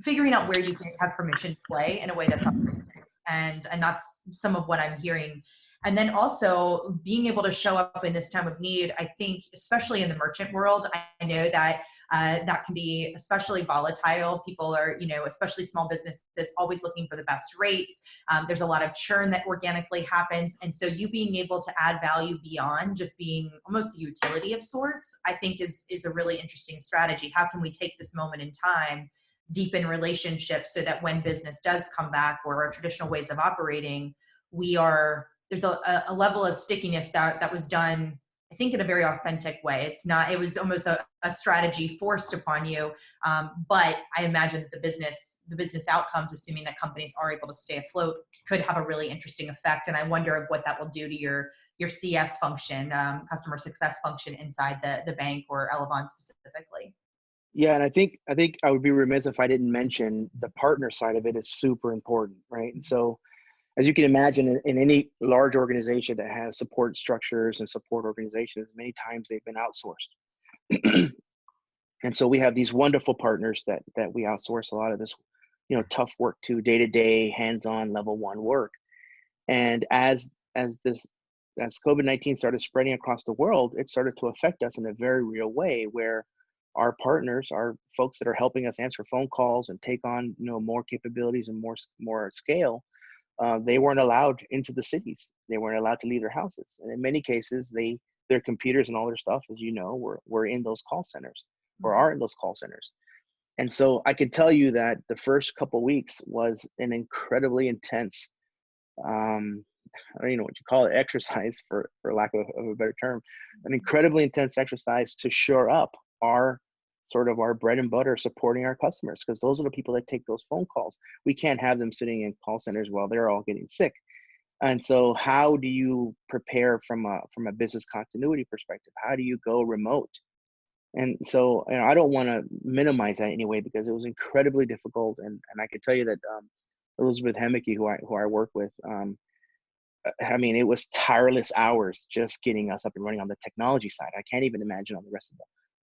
figuring out where you can have permission to play in a way that's authentic. And that's some of what I'm hearing. And then also being able to show up in this time of need, I think, especially in the merchant world, I know that that can be especially volatile. People are, especially small businesses, always looking for the best rates. There's a lot of churn that organically happens. And so you being able to add value beyond just being almost a utility of sorts, I think is a really interesting strategy. How can we take this moment in time, deepen relationships, so that when business does come back, or our traditional ways of operating, there's a level of stickiness that was done, I think, in a very authentic way. It was almost a strategy forced upon you. But I imagine that the business outcomes, assuming that companies are able to stay afloat, could have a really interesting effect. And I wonder what that will do to your CS function, customer success function inside the bank, or Elavon specifically. Yeah, and I think I would be remiss if I didn't mention the partner side of it is super important, right? And so, as you can imagine, in any large organization that has support structures and support organizations, many times they've been outsourced. And so we have these wonderful partners that we outsource a lot of this, tough work to, day-to-day, hands-on, level one work. And as COVID-19 started spreading across the world, it started to affect us in a very real way, where our partners, our folks that are helping us answer phone calls and take on, more capabilities and more scale, they weren't allowed into the cities. They weren't allowed to leave their houses. And in many cases, their computers and all their stuff, as you know, were in those call centers, or are in those call centers. And so I could tell you that the first couple of weeks was an incredibly intense, I don't even know what you call it, exercise, for lack of a better term, an incredibly intense exercise to shore up our bread and butter, supporting our customers, because those are the people that take those phone calls. We can't have them sitting in call centers while they're all getting sick. And so how do you prepare from a business continuity perspective? How do you go remote? And so, I don't want to minimize that anyway, because it was incredibly difficult. And I can tell you that Elizabeth Hemeke, who I work with, it was tireless hours just getting us up and running on the technology side. I can't even imagine on the rest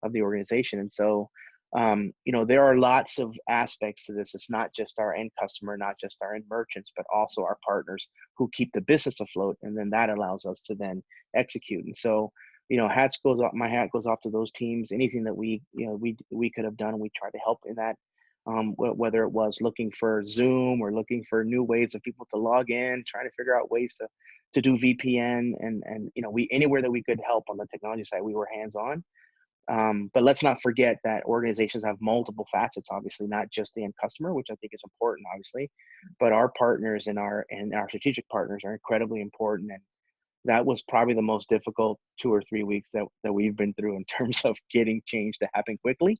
of the organization. And so, there are lots of aspects to this. It's not just our end customer, not just our end merchants, but also our partners who keep the business afloat. And then that allows us to then execute. And so, my hat goes off to those teams. Anything that we could have done, we tried to help in that. Whether it was looking for Zoom or looking for new ways of people to log in, trying to figure out ways to do VPN, and we, anywhere that we could help on the technology side, we were hands on. But let's not forget that organizations have multiple facets, obviously, not just the end customer, which I think is important, obviously, but our partners and our strategic partners are incredibly important. And that was probably the most difficult 2 or 3 weeks that we've been through, in terms of getting change to happen quickly.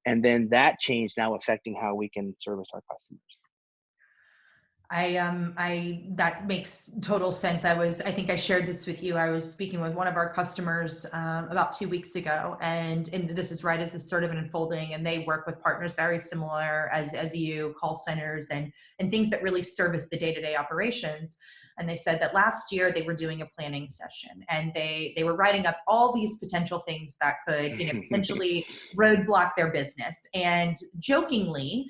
And then that change now affecting how we can service our customers. That makes total sense. I think I shared this with you. I was speaking with one of our customers about 2 weeks ago, and this is right as this sort of unfolding, and they work with partners very similar as you, call centers and things that really service the day-to-day operations. And they said that last year they were doing a planning session, and they were writing up all these potential things that could, potentially roadblock their business, and jokingly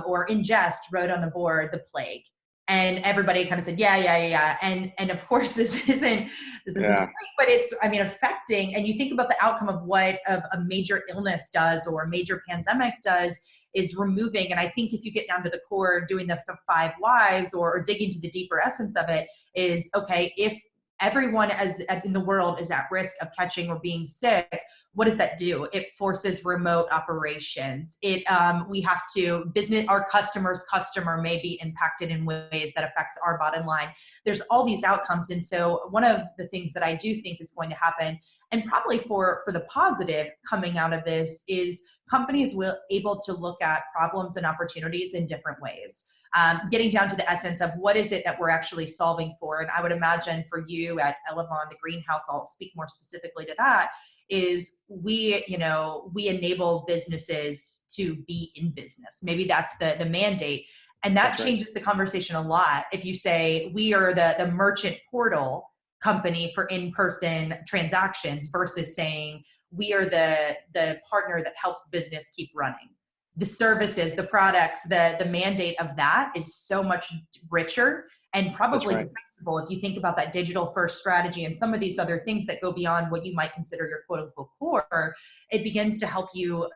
or in jest wrote on the board the plague. And everybody kind of said, yeah. And of course, this isn't great, but it's, affecting. And you think about the outcome of what a major illness does, or a major pandemic does, is removing. And I think if you get down to the core, doing the 5 whys, or digging to the deeper essence of it, is, okay, if everyone in the world is at risk of catching or being sick, what does that do? It forces remote operations. We have to, our customer's customer may be impacted in ways that affects our bottom line. There's all these outcomes. And so one of the things that I do think is going to happen, and probably for the positive coming out of this, is companies will able to look at problems and opportunities in different ways. Getting down to the essence of what is it that we're actually solving for. And I would imagine for you at Elavon, the greenhouse, I'll speak more specifically to that, is we enable businesses to be in business. Maybe that's the mandate. And that That's right. changes the conversation a lot. If you say we are the merchant portal company for in-person transactions versus saying we are the partner that helps business keep running. The services, the products, the mandate of that is so much richer and That's probably right. defensible if you think about that digital first strategy and some of these other things that go beyond what you might consider your quote unquote core. It begins to help you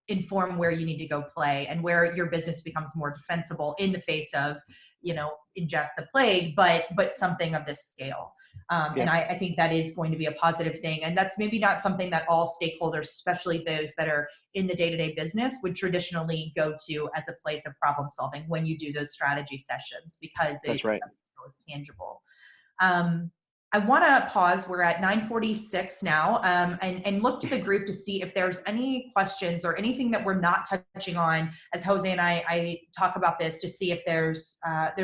inform where you need to go play and where your business becomes more defensible in the face of, ingest the plague, but something of this scale. And Yeah. I think that is going to be a positive thing. And that's maybe not something that all stakeholders, especially those that are in the day-to-day business, would traditionally go to as a place of problem solving when you do those strategy sessions, because it That's right. is tangible. I want to pause. We're at 9:46 now, and look to the group to see if there's any questions or anything that we're not touching on as Jose and I talk about this, to see if there's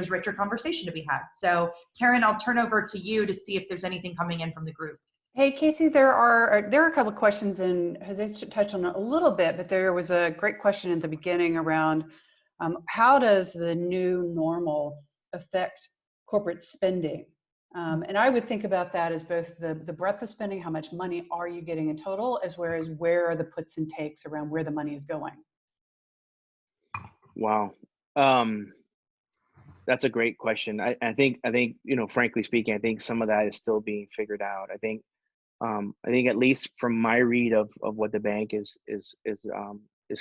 richer conversation to be had. So Karen, I'll turn over to you to see if there's anything coming in from the group. Hey, Kacie, there are a couple of questions, and Jose touched on it a little bit, but there was a great question at the beginning around how does the new normal affect corporate spending? And I would think about that as both the breadth of spending, how much money are you getting in total, as well as where are the puts and takes around where the money is going. Wow. That's a great question. I think, frankly speaking, I think some of that is still being figured out. I think at least from my read of what the bank is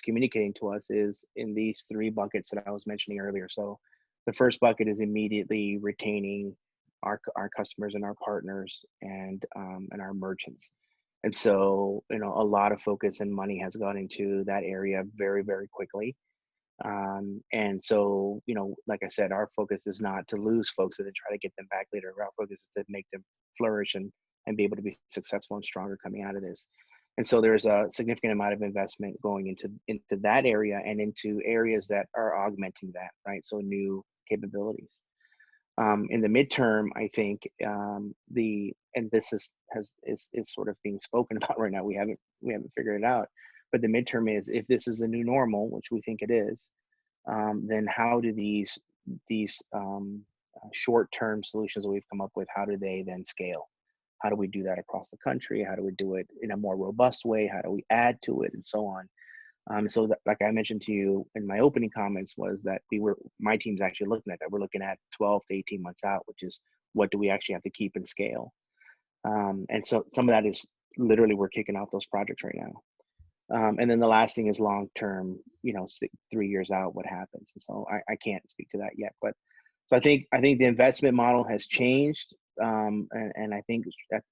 communicating to us is in these three buckets that I was mentioning earlier. So the first bucket is immediately retaining our customers and our partners and our merchants. And so, a lot of focus and money has gone into that area very, very quickly. And so, like I said, our focus is not to lose folks and then try to get them back later. Our focus is to make them flourish and be able to be successful and stronger coming out of this. And so there's a significant amount of investment going into that area and into areas that are augmenting that, right? So new capabilities. In the midterm, I think and this is sort of being spoken about right now. We haven't figured it out, but the midterm is, if this is a new normal, which we think it is, then how do these short-term solutions that we've come up with, how do they then scale? How do we do that across the country? How do we do it in a more robust way? How do we add to it, and so on? So that, like I mentioned to you in my opening comments, was that my team's actually looking at that. We're looking at 12 to 18 months out, which is what do we actually have to keep and scale? And so some of that is literally we're kicking off those projects right now. And then the last thing is long-term, 3 years out, what happens? And so I can't speak to that yet, but so I think the investment model has changed. And I think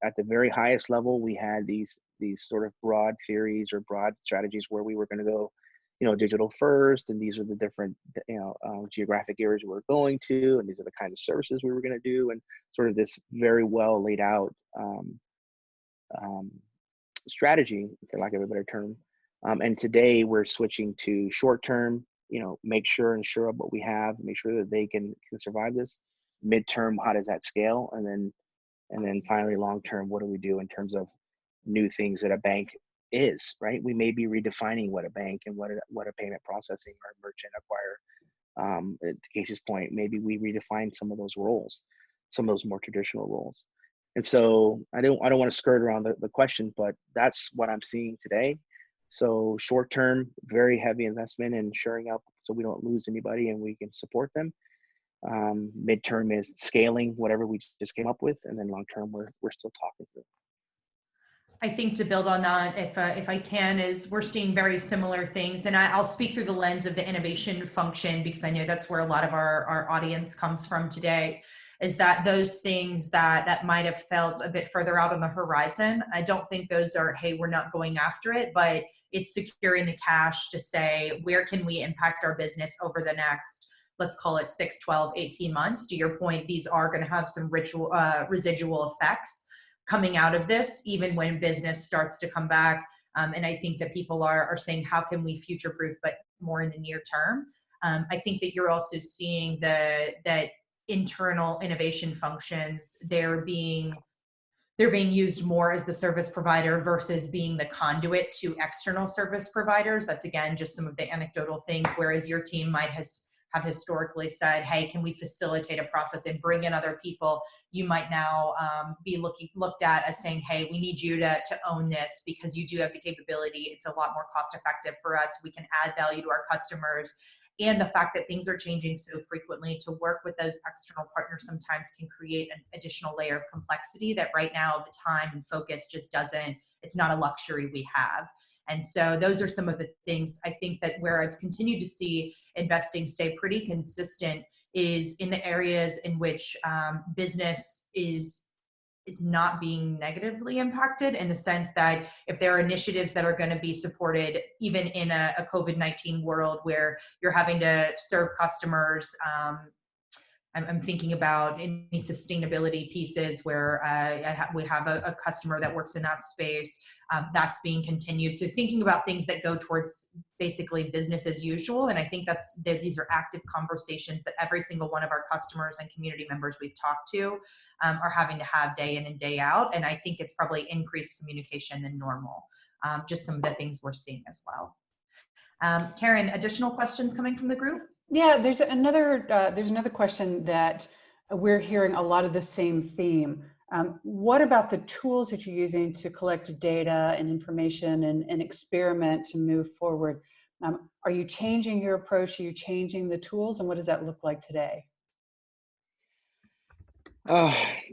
at the very highest level, we had these sort of broad theories or broad strategies where we were going to go, digital first, and these are the different, geographic areas we were going to, and these are the kind of services we were going to do, and sort of this very well laid out strategy, for lack of a better term. And today we're switching to short term, make sure and shore up what we have, make sure that they can survive this. Midterm, how does that scale? And then finally, long term, what do we do in terms of new things that a bank is, right? We may be redefining what a bank and what a payment processing or merchant acquire. To Kacie's point, maybe we redefine some of those roles, some of those more traditional roles. And so I don't want to skirt around the question, but that's what I'm seeing today. So short term, very heavy investment in shoring up so we don't lose anybody and we can support them. Midterm is scaling whatever we just came up with, and then long term we're still talking through. I think to build on that, if I can, is we're seeing very similar things, and I'll speak through the lens of the innovation function because I know that's where a lot of our audience comes from today. Is that those things that might have felt a bit further out on the horizon? I don't think those are, hey, we're not going after it, but it's securing the cash to say, where can we impact our business over the next, let's call it 6, 12, 18 months. To your point, these are going to have some residual effects coming out of this, even when business starts to come back. And I think that people are saying, how can we future-proof, but more in the near term? I think that you're also seeing that internal innovation functions, they're being they're being used more as the service provider versus being the conduit to external service providers. That's, again, just some of the anecdotal things, whereas your team might have historically said, hey, can we facilitate a process and bring in other people? You might now be looked at as saying, hey, we need you to own this because you do have the capability. It's a lot more cost effective for us. We can add value to our customers. And the fact that things are changing so frequently, to work with those external partners sometimes can create an additional layer of complexity that right now the time and focus just doesn't, it's not a luxury we have. And so those are some of the things I think that where I've continued to see investing stay pretty consistent is in the areas in which business is not being negatively impacted, in the sense that if there are initiatives that are going to be supported, even in a COVID-19 world where you're having to serve customers, I'm thinking about any sustainability pieces where we have a customer that works in that space, that's being continued. So thinking about things that go towards basically business as usual. And I think these are active conversations that every single one of our customers and community members we've talked to are having to have day in and day out. And I think it's probably increased communication than normal. Just some of the things we're seeing as well. Karen, additional questions coming from the group? Yeah, there's another question that we're hearing a lot of the same theme. What about the tools that you're using to collect data and information and experiment to move forward? Are you changing your approach? Are you changing the tools? And what does that look like today?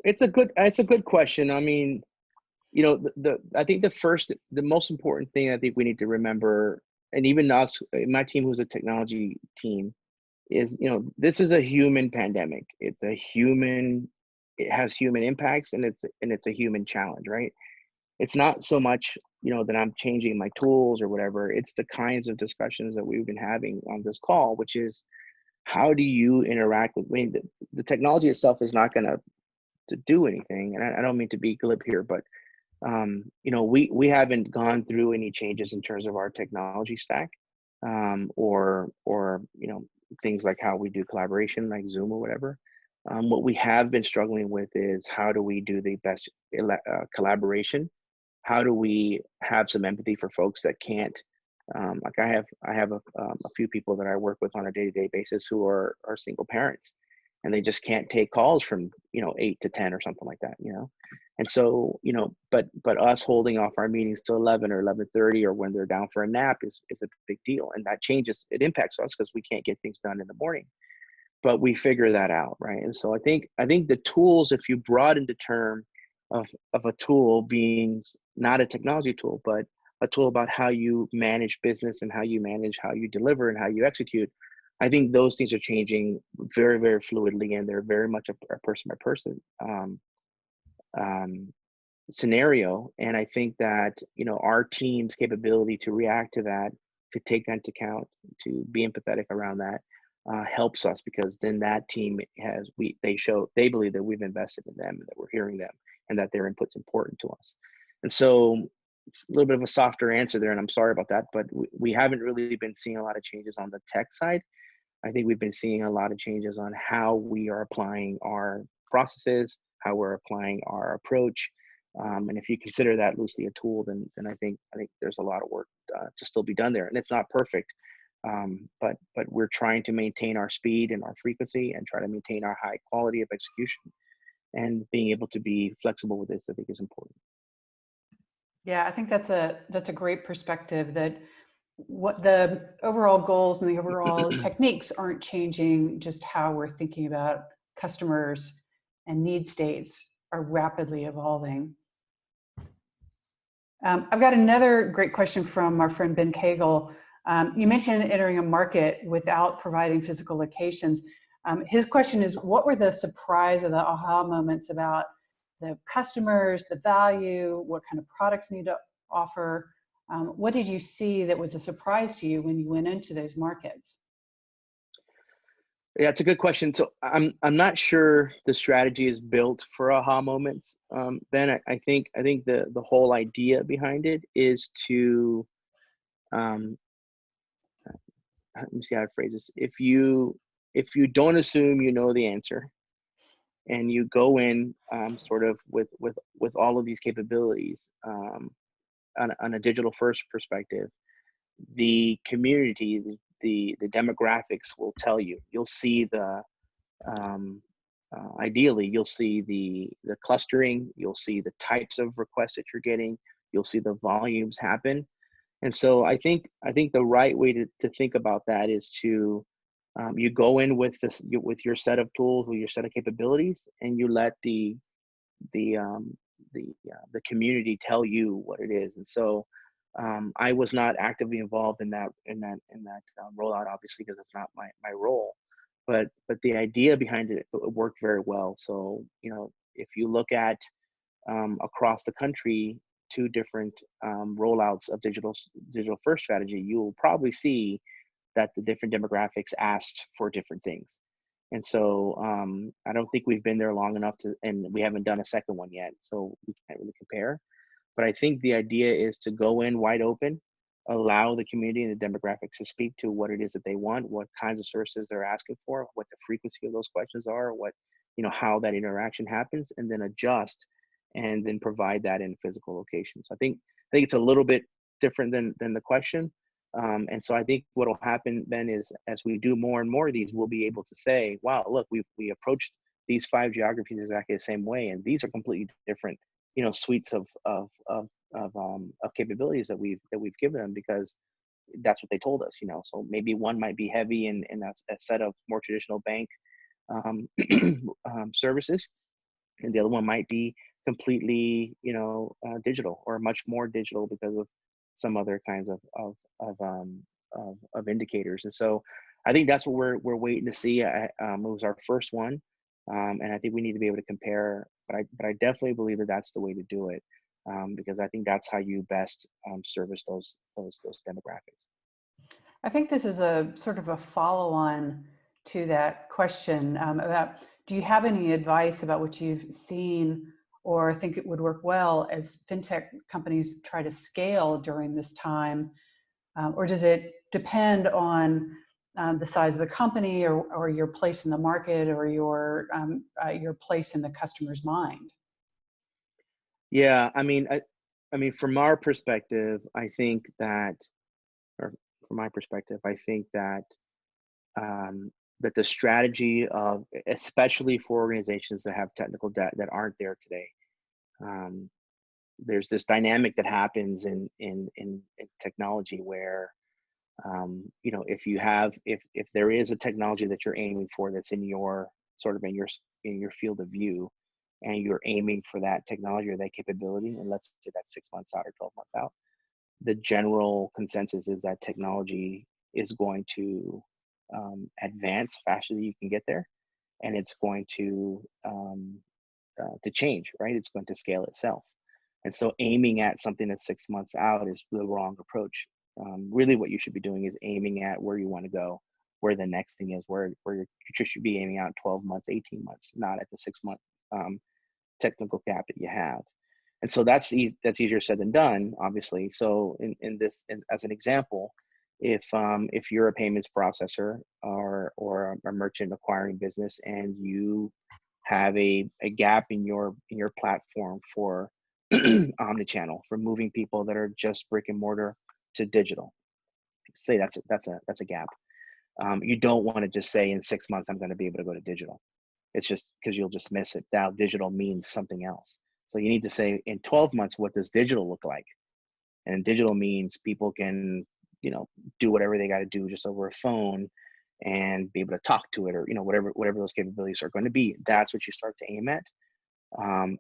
It's a good question. I mean, I think the most important thing I think we need to remember, and even us, my team, who's a technology team, is, this is a human pandemic. It has human impacts, and it's a human challenge, right? It's not so much, that I'm changing my tools or whatever. It's the kinds of discussions that we've been having on this call, which is, how do you interact with, the technology itself is not going to do anything. And I don't mean to be glib here, but we haven't gone through any changes in terms of our technology stack, or things like how we do collaboration, like Zoom or whatever. What we have been struggling with is, how do we do the best collaboration? How do we have some empathy for folks that can't? Like I have a few people that I work with on a day-to-day basis who are single parents, and they just can't take calls from 8 to 10 or something like that, And so but us holding off our meetings till 11 or 11:30, or when they're down for a nap, is a big deal, and that changes. It impacts us because we can't get things done in the morning, but we figure that out, right? And so I think the tools, if you broaden the term of a tool being not a technology tool, but a tool about how you manage business and how you deliver and how you execute, I think those things are changing very, very fluidly, and they're very much a person by person scenario. And I think that, our team's capability to react to that, to take that into account, to be empathetic around that, helps us, because then that team they believe that we've invested in them, and that we're hearing them, and that their input's important to us. And so it's a little bit of a softer answer there, and I'm sorry about that, but we haven't really been seeing a lot of changes on the tech side. I think we've been seeing a lot of changes on how we are applying our processes, how we're applying our approach. And if you consider that loosely a tool, then I think there's a lot of work to still be done there. And it's not perfect, but we're trying to maintain our speed and our frequency, and try to maintain our high quality of execution. And being able to be flexible with this, I think, is important. Yeah, I think that's a great perspective, that what the overall goals and the overall techniques aren't changing, just how we're thinking about customers and need states are rapidly evolving. I've got another great question from our friend Ben Cagle. You mentioned entering a market without providing physical locations. His question is, what were the surprise or the aha moments about the customers, the value, what kind of products need to offer? What did you see that was a surprise to you when you went into those markets? Yeah, it's a good question. So I'm not sure the strategy is built for aha moments. Ben, I think the whole idea behind it is to, let me see how to phrase this. If you don't assume you know the answer, and you go in sort of with all of these capabilities on a digital first perspective, the community, the demographics will tell you. You'll see the ideally, you'll see the clustering, you'll see the types of requests that you're getting, you'll see the volumes happen. And so I think the right way to think about that is to you go in with with your set of tools, with your set of capabilities, and you let the the community tell you what it is. And so I was not actively involved in that rollout, obviously, because that's not my role. But the idea behind it worked very well. So if you look at across the country, two different rollouts of digital first strategy, you will probably see that the different demographics asked for different things. And so I don't think we've been there long enough and we haven't done a second one yet, so we can't really compare. But I think the idea is to go in wide open, allow the community and the demographics to speak to what it is that they want, what kinds of services they're asking for, what the frequency of those questions are, how that interaction happens, and then adjust and then provide that in physical locations. So I think it's a little bit different than the question. And so I think what will happen then is, as we do more and more of these, we'll be able to say, wow, look, we approached these 5 geographies exactly the same way, and these are completely different, suites of capabilities that we've given them, because that's what they told us. So maybe one might be heavy in a set of more traditional bank services, and the other one might be completely digital, or much more digital because of some other kinds of indicators. And so I think that's what we're waiting to see. It was our first one, and I think we need to be able to compare. But I definitely believe that that's the way to do it, because I think that's how you best service those demographics. I think this is a sort of a follow-on to that question about, do you have any advice about what you've seen or think it would work well as fintech companies try to scale during this time? Or does it depend on the size of the company, or your place in the market, or your place in the customer's mind? Yeah, I mean, from our perspective, I think that, or from my perspective, I think that that the strategy of, especially for organizations that have technical debt that aren't there today, there's this dynamic that happens in technology where if there is a technology that you're aiming for that's in your field of view, and you're aiming for that technology or that capability, and let's say that's 6 months out or 12 months out, the general consensus is that technology is going to advance faster than you can get there, and it's going to change, right? It's going to scale itself. And so aiming at something that's 6 months out is the wrong approach. Really what you should be doing is aiming at where you want to go, where the next thing is, where you should be aiming out 12 months, 18 months, not at the 6-month technical gap that you have. And so that's easier said than done, obviously. So as an example, if you're a payments processor or a merchant acquiring business, and you have a gap in your platform for omnichannel, for moving people that are just brick and mortar to digital, say that's a gap. You don't want to just say in 6 months I'm going to be able to go to digital. It's just because you'll just miss it. Now digital means something else. So you need to say in 12 months, what does digital look like? And digital means people can, do whatever they got to do just over a phone and be able to talk to it, or, whatever those capabilities are going to be. That's what you start to aim at.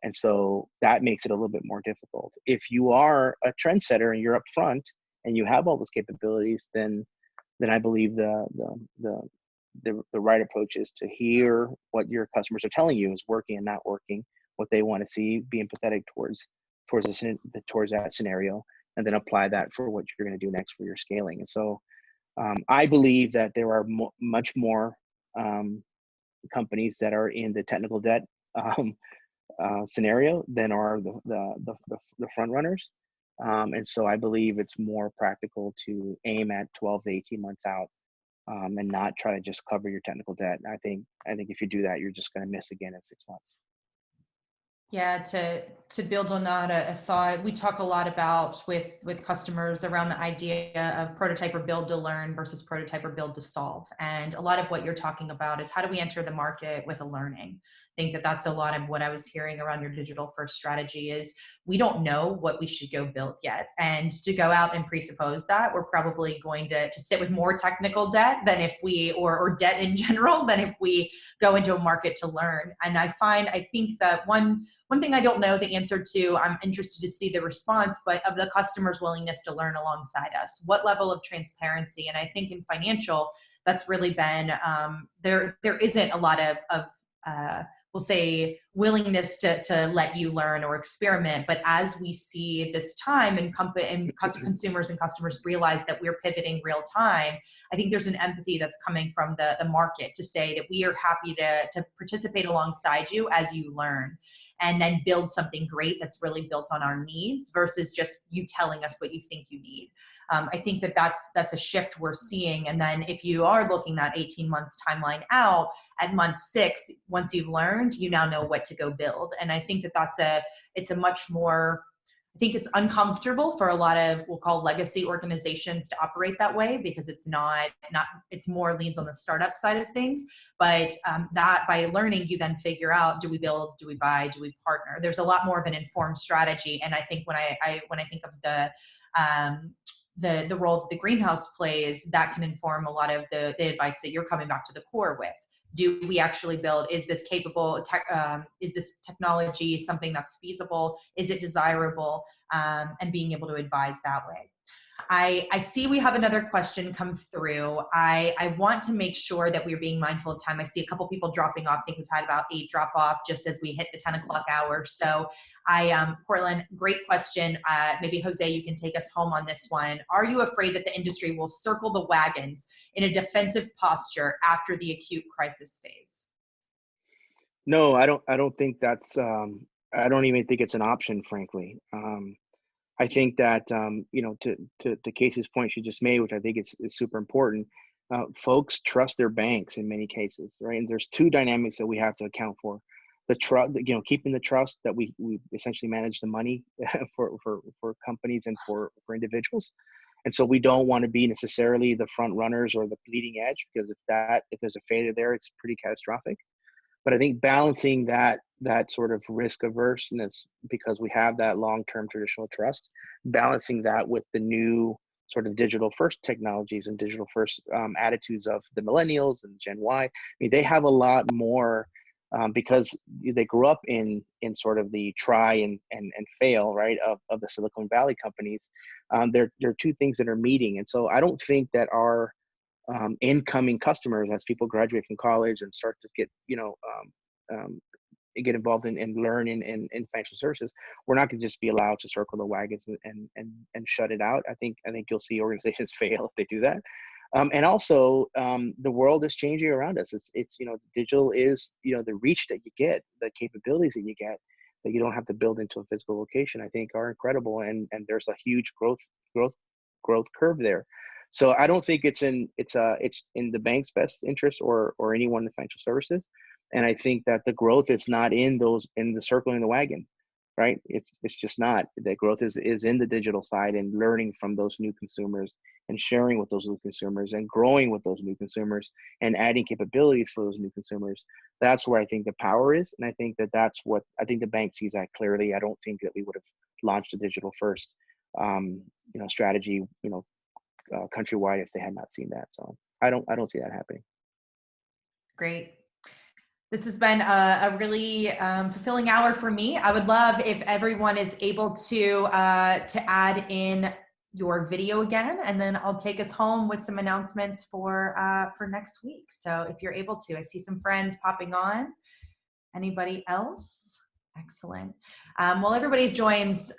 And so that makes it a little bit more difficult. If you are a trendsetter and you're up front and you have all those capabilities, then I believe the right approach is to hear what your customers are telling you is working and not working, what they want to see, be empathetic towards that scenario, and then apply that for what you're going to do next for your scaling. And so I believe that there are much more companies that are in the technical debt scenario than are the front runners. And so I believe it's more practical to aim at 12 to 18 months out and not try to just cover your technical debt. I think if you do that, you're just going to miss again in 6 months. Yeah, to build on that, a thought we talk a lot about with customers around the idea of prototype or build to learn versus prototype or build to solve. And a lot of what you're talking about is how do we enter the market with a learning? I think that that's a lot of what I was hearing around your digital first strategy is we don't know what we should go build yet. And to go out and presuppose that, we're probably going to sit with more technical debt than if we, or debt in general, than if we go into a market to learn. And I think that one thing I don't know the answer to, I'm interested to see the response, but of the customer's willingness to learn alongside us, what level of transparency? And I think in financial, that's really been, there isn't a lot of we'll say willingness to let you learn or experiment. But as we see this time and consumers and customers realize that we're pivoting real time, I think there's an empathy that's coming from the market to say that we are happy to participate alongside you as you learn and then build something great that's really built on our needs versus just you telling us what you think you need. I think that's a shift we're seeing. And then if you are looking that 18-month timeline out, at month 6, once you've learned, you now know what to go build. And I think it's a much more, I think it's uncomfortable for a lot of, we'll call legacy organizations to operate that way because it's it's more leans on the startup side of things. But that by learning, you then figure out, do we build, do we buy, do we partner? There's a lot more of an informed strategy. And I think when I think of the role that the greenhouse plays, that can inform a lot of the advice that you're coming back to the core with. Do we actually build? Is this capable? Is this technology something that's feasible? Is it desirable? And being able to advise that way. I see we have another question come through. I want to make sure that we're being mindful of time. I see a couple people dropping off. I think we've had about 8 drop off just as we hit the 10 o'clock hour. So Portland, great question. Maybe Jose, you can take us home on this one. Are you afraid that the industry will circle the wagons in a defensive posture after the acute crisis phase? No, I don't think that's, I don't even think it's an option, frankly. I think that, to Kacie's point she just made, which I think is super important, folks trust their banks in many cases, right? And there's 2 dynamics that we have to account for. The trust, keeping the trust that we essentially manage the money for companies and for individuals. And so we don't want to be necessarily the front runners or the bleeding edge, because if there's a failure there, it's pretty catastrophic. But I think balancing that sort of risk averseness, because we have that long-term traditional trust, balancing that with the new sort of digital first technologies and digital first attitudes of the millennials and Gen Y. I mean, they have a lot more because they grew up in sort of the try and fail, right, of the Silicon Valley companies. There are 2 things that are meeting. And so I don't think that our incoming customers, as people graduate from college and start to get get involved and learn in financial services, we're not going to just be allowed to circle the wagons and shut it out. I think you'll see organizations fail if they do that. And also, the world is changing around us. It's digital is the reach that you get, the capabilities that you get that you don't have to build into a physical location, I think are incredible, and there's a huge growth curve there. So I don't think it's in the bank's best interest or anyone in the financial services. And I think that the growth is not in the circling the wagon, right? It's just not. The growth is in the digital side and learning from those new consumers and sharing with those new consumers and growing with those new consumers and adding capabilities for those new consumers. That's where I think the power is. And I think that's what I think the bank sees that clearly. I don't think that we would have launched a digital first strategy, countrywide if they had not seen that. So I don't see that happening. Great. This has been a really fulfilling hour for me. I would love if everyone is able to add in your video again, and then I'll take us home with some announcements for next week. So if you're able to, I see some friends popping on. Anybody else? Excellent. Well, everybody joins.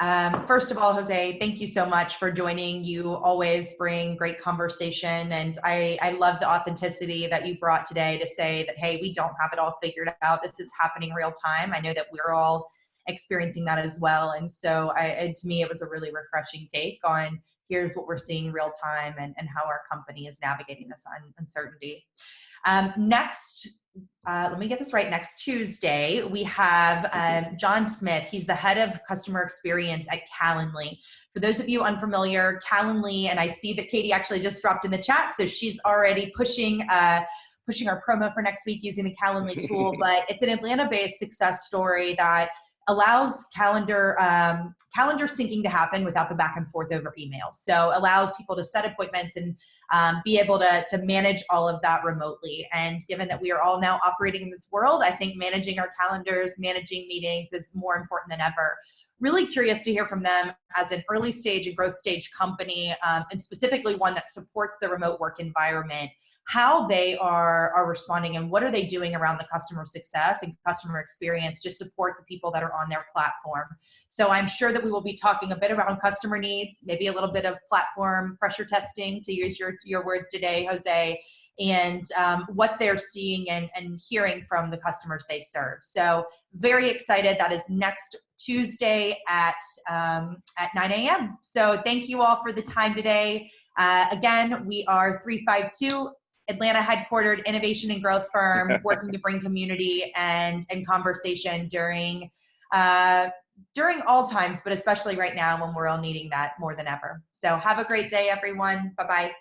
First of all, Jose, thank you so much for joining. You always bring great conversation, and I love the authenticity that you brought today to say that, hey, we don't have it all figured out. This is happening real time. I know that we're all experiencing that as well. And so to me, it was a really refreshing take on here's what we're seeing real time and how our company is navigating this uncertainty. Next, let me get this right. Next Tuesday, we have John Smith. He's the head of customer experience at Calendly. For those of you unfamiliar, Calendly, and I see that Katie actually just dropped in the chat, so she's already pushing our promo for next week using the Calendly tool. But it's an Atlanta-based success story that allows calendar syncing to happen without the back and forth over email. So allows people to set appointments and be able to manage all of that remotely. And given that we are all now operating in this world, I think managing our calendars, managing meetings is more important than ever. Really curious to hear from them as an early stage and growth stage company, and specifically one that supports the remote work environment, how they are responding and what are they doing around the customer success and customer experience to support the people that are on their platform. So I'm sure that we will be talking a bit around customer needs, maybe a little bit of platform pressure testing, to use your words today, Jose, and what they're seeing and hearing from the customers they serve. So very excited. That is next Tuesday at 9 a.m. So thank you all for the time today. Again, we are 352 Atlanta headquartered innovation and growth firm working to bring community and conversation during all times, but especially right now when we're all needing that more than ever. So have a great day, everyone. Bye-bye.